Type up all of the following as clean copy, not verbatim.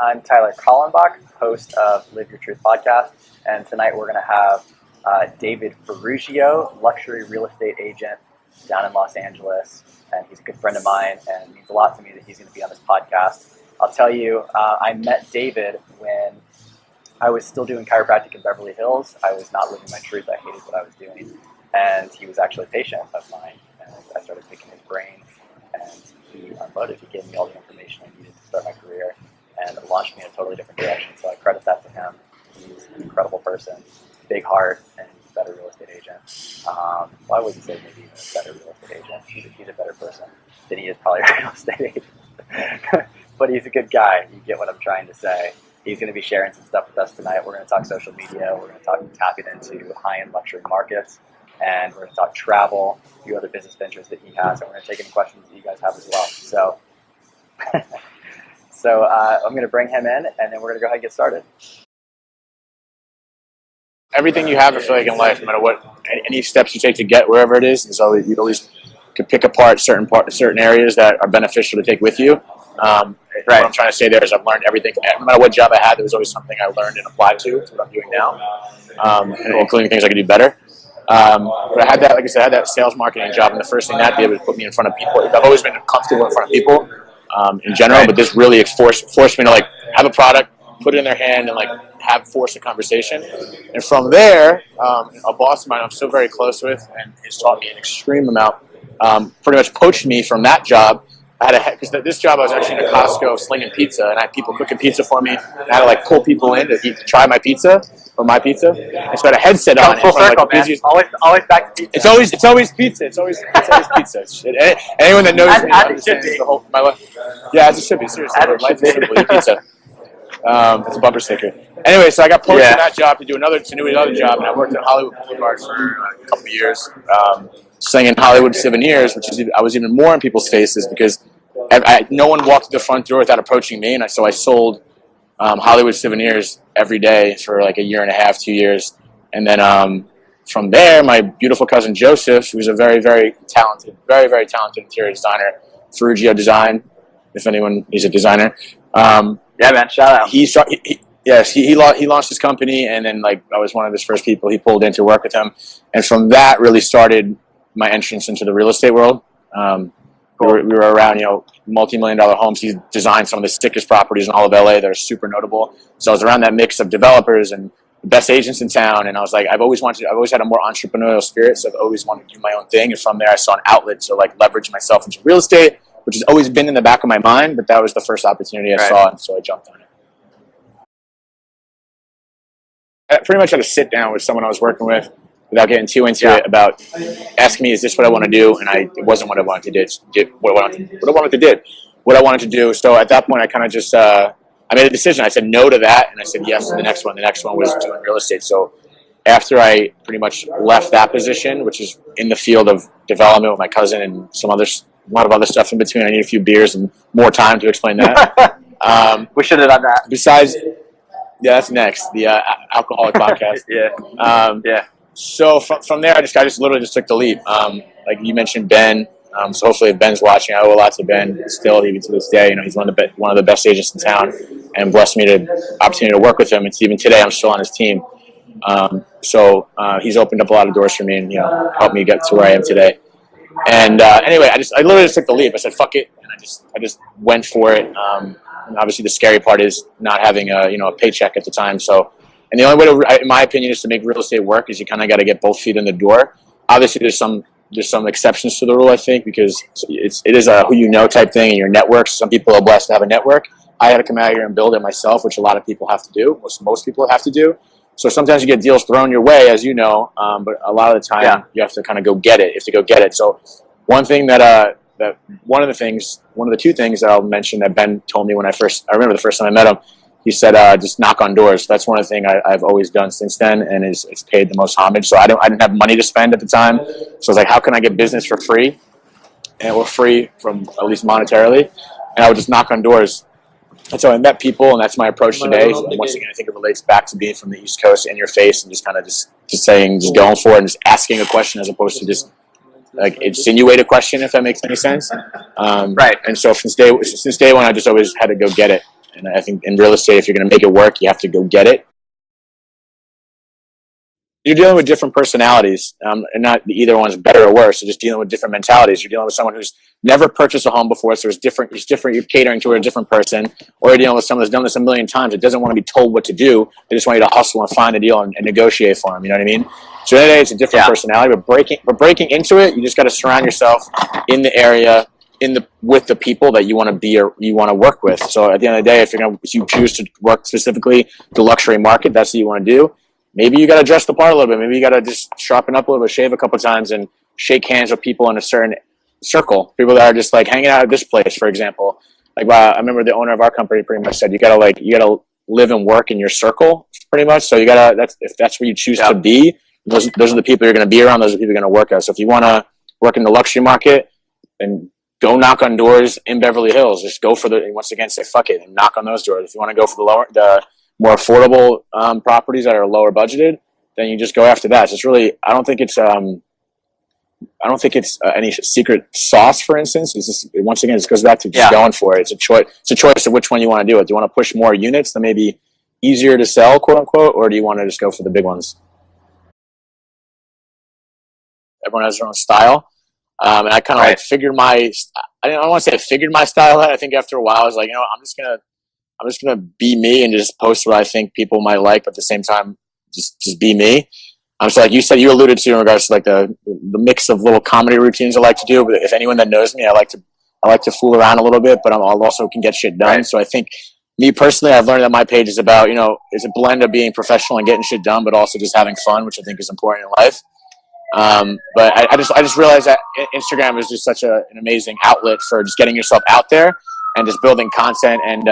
I'm Tyler Kallenbach, host of Live Your Truth podcast, and tonight we're going to have David Ferrugio, luxury real estate agent down in Los Angeles, and he's a good friend of mine, and it means a lot to me that he's going to be on this podcast. I'll tell you, I met David when I was still doing chiropractic in Beverly Hills. I was not living my truth. I hated what I was doing, and he was actually a patient of mine, and I started picking his brain, and he unloaded. He gave me all the information I needed to start my career, and it launched me in a totally different direction, so I credit that to him. He's an incredible person, big heart, and he's a better real estate agent. Why would you say maybe even a better real estate agent? He's a better person than he is probably a real estate agent. But he's a good guy. You get what I'm trying to say. He's going to be sharing some stuff with us tonight. We're going to talk social media. We're going to tap into high-end luxury markets. And we're going to talk travel, a few other business ventures that he has. And we're going to take any questions that you guys have as well. So I'm going to bring him in, and then we're going to go ahead and get started. Everything you have, I feel like, in life, no matter what, any steps you take to get wherever it is, you always could pick apart certain areas that are beneficial to take with you. What I'm trying to say there is I've learned everything. No matter what job I had, there was always something I learned and applied to what I'm doing now, including things I could do better. But I had that, like I said, I had that sales marketing job, and the first thing that be able to put me in front of people. I've always been comfortable in front of people in general, but this really forced me to have a product, put it in their hand, and force a conversation. And from there, a boss of mine I'm still very close with, and has taught me an extreme amount. Pretty much poached me from that job. Because this job I was actually in a Costco slinging pizza, and I had people cooking pizza for me. And I had to pull people in to try my pizza or my pizza. And so I had a headset on. Full circle, man. Always back to pizza. It's always pizza. It's always pizza. Anyone that knows me understands the whole my life. Yeah, as it should be. Seriously, life is simple. Eat pizza. It's a bumper sticker. Anyway, so I got poached from that job to do another job, and I worked at Hollywood Boulevard for a couple of years. Singing Hollywood souvenirs, I was even more in people's faces because no one walked through the front door without approaching me, and so I sold Hollywood souvenirs every day for a year and a half, 2 years, and then from there, my beautiful cousin Joseph, who's a very, very talented interior designer, Ferrugio Design, if anyone is a designer. Yeah, man, shout out. He launched his company, and then I was one of his first people he pulled in to work with him, and from that really started my entrance into the real estate world. We were around, multi-million-dollar homes. He designed some of the sickest properties in all of LA that are super notable. So I was around that mix of developers and the best agents in town, and I was I've always had a more entrepreneurial spirit, so I've always wanted to do my own thing. And from there, I saw an outlet to leverage myself into real estate, which has always been in the back of my mind, but that was the first opportunity I saw, and so I jumped on it. I pretty much had to sit down with someone I was working with without getting too into it about asking me, is this what I want to do? And it wasn't what I wanted to do. So at that point, I kind of just, I made a decision. I said no to that, and I said yes to the next one. The next one was doing real estate. So after I pretty much left that position, which is in the field of development with my cousin and a lot of other stuff in between. I need a few beers and more time to explain that. We should have done that. Besides, that's next, the alcoholic podcast. Yeah. So from there, I just literally took the leap. Like you mentioned, Ben. So hopefully, if Ben's watching, I owe a lot to Ben still, even to this day. He's one of the best agents in town, and blessed me the opportunity to work with him. And even today, I'm still on his team. So he's opened up a lot of doors for me, and helped me get to where I am today. And anyway, I literally just took the leap. I said, "Fuck it," and I just went for it. And obviously, the scary part is not having a paycheck at the time. So. And the only way in my opinion, is to make real estate work is you kind of got to get both feet in the door. Obviously, there's some exceptions to the rule, I think, because it is a who you know type thing and your networks. Some people are blessed to have a network. I had to come out here and build it myself, which a lot of people have to do. Most people have to do. So sometimes you get deals thrown your way, as you know, but a lot of the time you have to kind of go get it. You have to go get it. So one thing one of the two things that I'll mention that Ben told me I remember the first time I met him. He said, just knock on doors. That's one of the things I've always done since then, and it's paid the most homage. So I didn't have money to spend at the time. So I was like, how can I get business for free? Or free from at least monetarily. And I would just knock on doors. And so I met people, and that's my approach today. So once again, I think it relates back to being from the East Coast, in your face, and just kind of just going for it and just asking a question as opposed to just insinuate a question, if that makes any sense. Right. And so since day one, I just always had to go get it. And I think in real estate, if you're going to make it work, you have to go get it. You're dealing with different personalities, and not either one's better or worse. You're just dealing with different mentalities. You're dealing with someone who's never purchased a home before, so it's different. You're catering to a different person, or you're dealing with someone that's done this a million times. That doesn't want to be told what to do. They just want you to hustle and find a deal and negotiate for them. You know what I mean? So at the end of the day, it's a different personality. But breaking into it, you just got to surround yourself in the area, with the people that you want to be or you want to work with. So at the end of the day, if you choose to work specifically the luxury market, that's what you want to do. Maybe you got to dress the part a little bit. Maybe you got to just sharpen up a little bit, shave a couple times, and shake hands with people in a certain circle. People that are just like hanging out at this place, for example. Like I remember the owner of our company pretty much said, you gotta live and work in your circle, pretty much. So if that's where you choose to be, those are the people you're going to be around. Those are the people you're going to work at. So if you want to work in the luxury market, then go knock on doors in Beverly Hills. Just go for once again, say fuck it and knock on those doors. If you want to go for the more affordable properties that are lower budgeted, then you just go after that. So it's really, I don't think it's any secret sauce, for instance. It's just, once again, it just goes back to just going for it. It's a choice. It's a choice of which one you want to do it. Do you want to push more units that may be easier to sell, quote unquote, or do you want to just go for the big ones? Everyone has their own style. And I kind of like figured I don't want to say I figured my style out. I think after a while I was like, I'm just gonna be me and just post what I think people might like, but at the same time, just be me. So like you said, you alluded to in regards to like the mix of little comedy routines I like to do. But if anyone that knows me, I like to fool around a little bit, but I also can get shit done. Right. So I think me personally, I've learned that my page is about, it's a blend of being professional and getting shit done, but also just having fun, which I think is important in life. But I just realized that Instagram is just such an amazing outlet for just getting yourself out there and just building content and,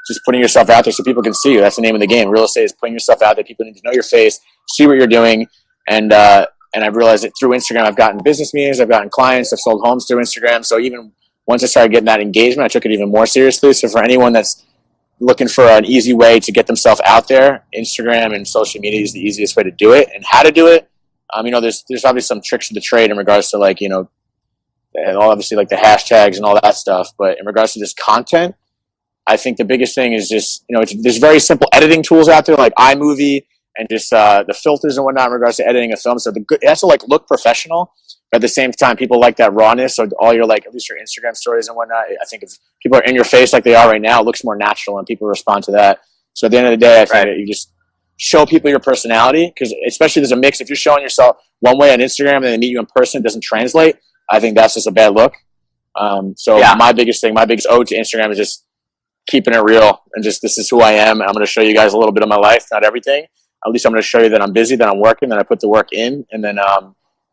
just putting yourself out there so people can see you. That's the name of the game. Real estate is putting yourself out there. People need to know your face, see what you're doing. And I've realized that through Instagram, I've gotten business meetings, I've gotten clients, I've sold homes through Instagram. So even once I started getting that engagement, I took it even more seriously. So for anyone that's looking for an easy way to get themselves out there, Instagram and social media is the easiest way to do it. And how to do it, there's obviously some tricks of the trade in regards to like, and obviously like the hashtags and all that stuff. But in regards to just content, I think the biggest thing is just, there's very simple editing tools out there like iMovie and just the filters and whatnot in regards to editing a film. So it has to like look professional, but at the same time, people like that rawness. So all your at least your Instagram stories and whatnot, I think if people are in your face like they are right now, it looks more natural and people respond to that. So at the end of the day, I think that you just show people your personality, because especially there's a mix. If you're showing yourself one way on Instagram and they meet you in person, it doesn't translate. I think that's just a bad look. My biggest ode to Instagram is just keeping it real and just, this is who I am. I'm going to show you guys a little bit of my life, not everything. At least I'm going to show you that I'm busy, that I'm working, that I put the work in, and then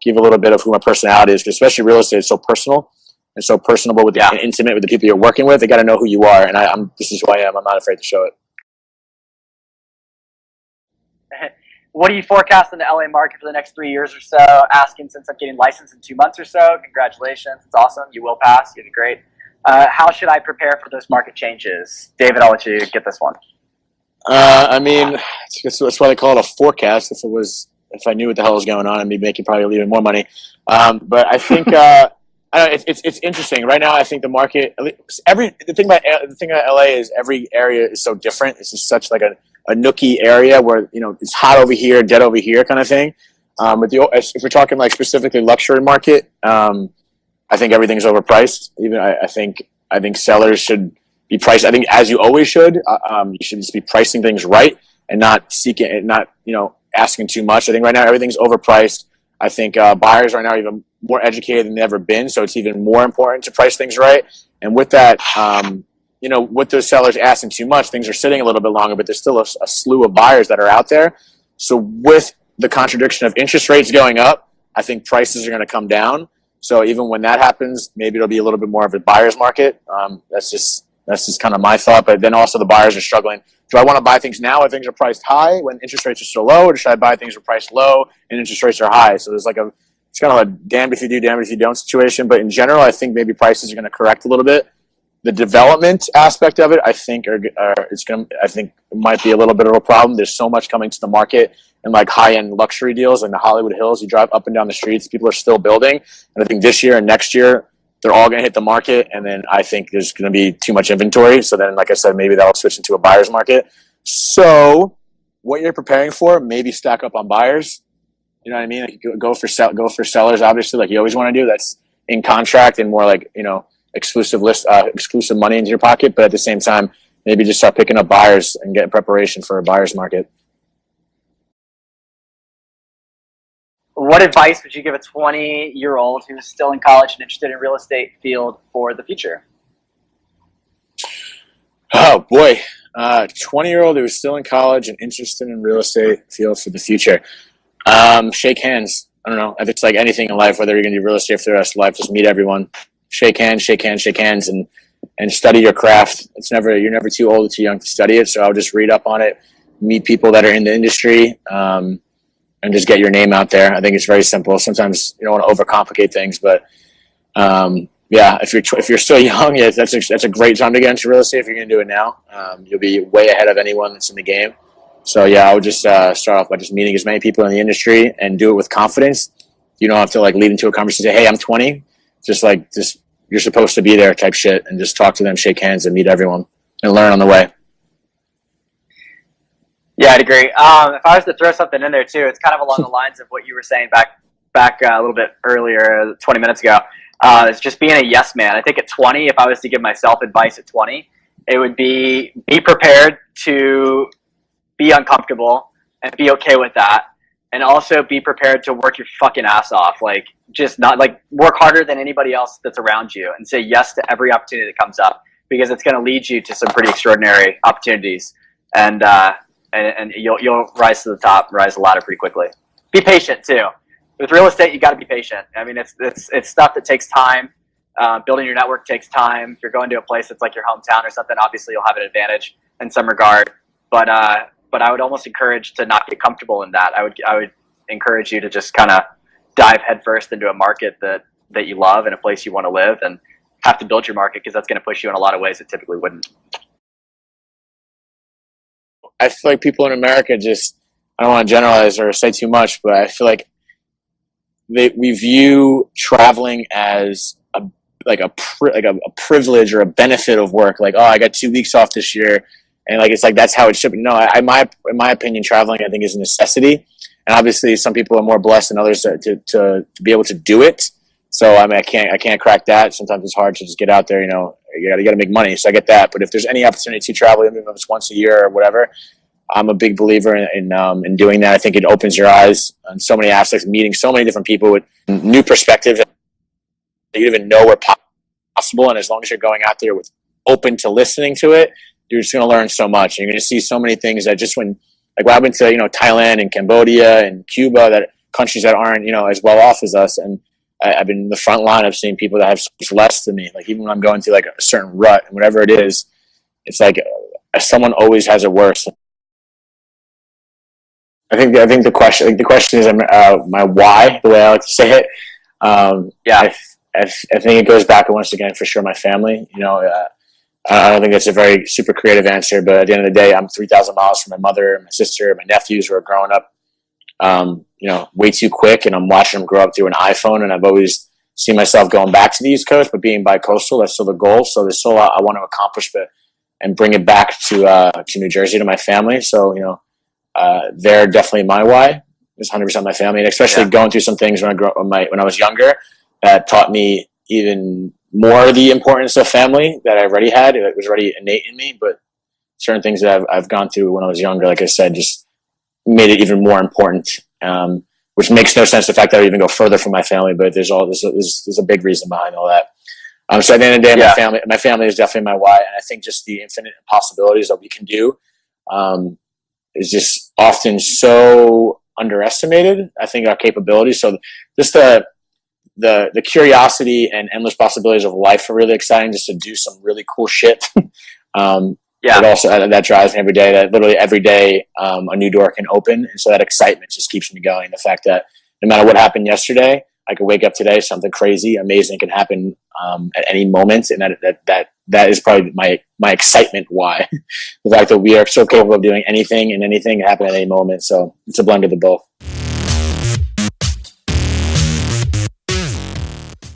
give a little bit of who my personality is, because especially real estate is so personal and so personable and intimate with the people you're working with. They got to know who you are, and this is who I am. I'm not afraid to show it. What do you forecast in the LA market for the next 3 years or so? Asking since I'm getting licensed in 2 months or so. Congratulations. It's awesome. You will pass. You did great. How should I prepare for those market changes? David, I'll let you get this one. That's why they call it a forecast. If I knew what the hell was going on, I'd be making probably even more money. But I think it's interesting right now. I think the market, the thing about LA is every area is so different. It's just such like a nookie area where it's hot over here, dead over here, kind of thing. If we're talking like specifically luxury market, I think everything's overpriced. Even I think sellers should be priced. I think as you always should. You should just be pricing things right and not asking too much. I think right now everything's overpriced. I think buyers right now are even more educated than they've ever been, so it's even more important to price things right. And with that, with those sellers asking too much, things are sitting a little bit longer, but there's still a slew of buyers that are out there. So with the contradiction of interest rates going up, I think prices are going to come down. So even when that happens, maybe it'll be a little bit more of a buyer's market. That's just kind of my thought. But then also the buyers are struggling. Do I want to buy things now when things are priced high, when interest rates are so low, or should I buy things that are priced low and interest rates are high? So there's it's kind of a damned if you do, damned if you don't situation. But in general, I think maybe prices are going to correct a little bit. The development aspect of it, I think, it might be a little bit of a problem. There's so much coming to the market and like high-end luxury deals in the Hollywood Hills. You drive up and down the streets, people are still building. And I think this year and next year, they're all going to hit the market. And then I think there's going to be too much inventory. So then, like I said, maybe that'll switch into a buyer's market. So what you're preparing for, maybe stack up on buyers. You know what I mean? Like go for sellers, obviously, like you always want to do. That's in contract and more like, exclusive money into your pocket. But at the same time, maybe just start picking up buyers and get preparation for a buyer's market. What advice would you give a 20-year-old who's still in college and interested in real estate field for the future? Oh boy, 20-year-old who's still in college and interested in real estate field for the future. Shake hands. I don't know if it's like anything in life, whether you're going to do real estate for the rest of life, just meet everyone, shake hands, and study your craft. You're never too old or too young to study it. So I'll just read up on it, meet people that are in the industry, and just get your name out there. I think it's very simple. Sometimes you don't want to overcomplicate things, but if you're still young, yeah, that's a great time to get into real estate. If you're going to do it now, you'll be way ahead of anyone that's in the game. So yeah, I would just start off by just meeting as many people in the industry and do it with confidence. You don't have to like lead into a conversation and say, "Hey, I'm 20." Just you're supposed to be there type shit, and just talk to them, shake hands, and meet everyone and learn on the way. Yeah, I'd agree. If I was to throw something in there too, it's kind of along the lines of what you were saying back a little bit earlier, 20 minutes ago. It's just being a yes man. I think at 20, if I was to give myself advice at 20, it would be prepared to be uncomfortable and be okay with that. And also be prepared to work your fucking ass off. Like, just not like work harder than anybody else that's around you and say yes to every opportunity that comes up, because it's going to lead you to some pretty extraordinary opportunities. And you'll rise to the top, rise the ladder pretty quickly. Be patient too. With real estate, you got to be patient. I mean, it's stuff that takes time. Building your network takes time. If you're going to a place that's like your hometown or something, obviously you'll have an advantage in some regard. But I would almost encourage to not get comfortable in that. I would encourage you to just kind of dive headfirst into a market that you love and a place you want to live, and have to build your market, because that's going to push you in a lot of ways it typically wouldn't. I feel like people in America I don't want to generalize or say too much, but I feel like we view traveling as a privilege or a benefit of work. Like, oh, I got 2 weeks off this year, and like it's like that's how it should be. No, in my opinion, traveling I think is a necessity, and obviously some people are more blessed than others to be able to do it. So I mean, I can't crack that. Sometimes it's hard to just get out there. You got to make money. So I get that. But if there's any opportunity to travel, even if it's once a year or whatever, I'm a big believer in doing that. I think it opens your eyes on so many aspects, meeting so many different people with new perspectives that you didn't even know were possible. And as long as you're going out there with open to listening to it, you're just going to learn so much. And you're going to see so many things that just when I've been to, Thailand and Cambodia and Cuba, that countries that aren't, as well off as us. And I've been in the front line of seeing people that have so much less than me. Like even when I'm going through like a certain rut and whatever it is, it's like someone always has it worse. I think the question is my why, the way I like to say it. I think it goes back once again for sure my family. I don't think that's a very super creative answer, but at the end of the day, I'm 3,000 miles from my mother, my sister, my nephews who are growing up, way too quick, and I'm watching them grow up through an iPhone. And I've always seen myself going back to the East Coast, but being bi-coastal, that's still the goal. So there's still a lot I want to accomplish, and bring it back to New Jersey, to my family. So they're definitely my why. It's 100% my family, and especially going through some things when I was younger that taught me even more the importance of family that I already had. It was already innate in me, but certain things that I've gone through when I was younger, like I said, just made it even more important. Which makes no sense, the fact that I would even go further from my family, but there's a big reason behind all that. So at the end of the day, my family is definitely my why, and I think just the infinite possibilities that we can do is just often so underestimated. I think our capabilities. So just the curiosity and endless possibilities of life are really exciting, just to do some really cool shit. But also that drives me every day. That literally every day a new door can open, and so that excitement just keeps me going. The fact that no matter what happened yesterday, I could wake up today, something crazy, amazing can happen at any moment, and that is probably my excitement. Why? The fact that we are so capable of doing anything, and anything can happen at any moment. So it's a blend of the both.